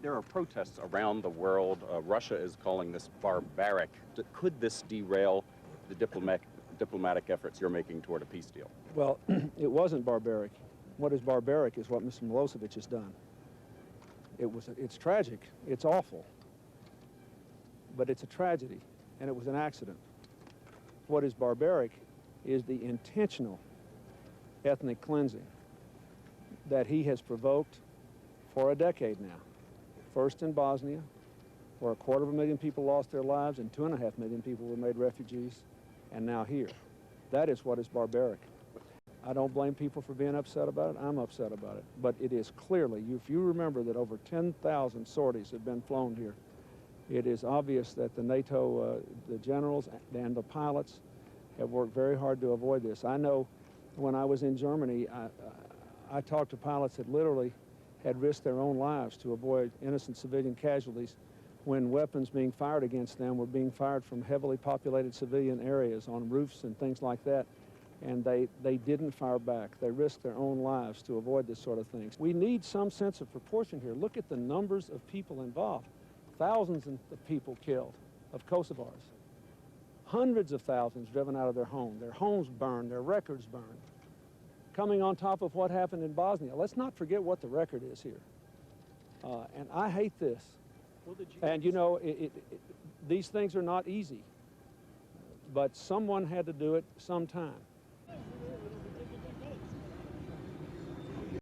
There are protests around the world. Russia is calling this barbaric. Could this derail the diplomatic efforts you're making toward a peace deal? Well, it wasn't barbaric. What is barbaric is what Mr. Milosevic has done. It's tragic. It's awful. But it's a tragedy, and it was an accident. What is barbaric is the intentional ethnic cleansing that he has provoked for a decade now. First in Bosnia, where 250,000 people lost their lives and 2.5 million people were made refugees, and now here. That is what is barbaric. I don't blame people for being upset about it. I'm upset about it. But it is clearly, if you remember that over 10,000 sorties have been flown here, it is obvious that the NATO, the generals and the pilots have worked very hard to avoid this. I know when I was in Germany, I talked to pilots that literally had risked their own lives to avoid innocent civilian casualties when weapons being fired against them were being fired from heavily populated civilian areas on roofs and things like that. And they didn't fire back. They risked their own lives to avoid this sort of thing. We need some sense of proportion here. Look at the numbers of people involved. Thousands of people killed, of Kosovars. Hundreds of thousands driven out of their homes burned, their records burned. Coming on top of what happened in Bosnia. Let's not forget what the record is here. And I hate this. And you know, these things are not easy. But someone had to do it sometime.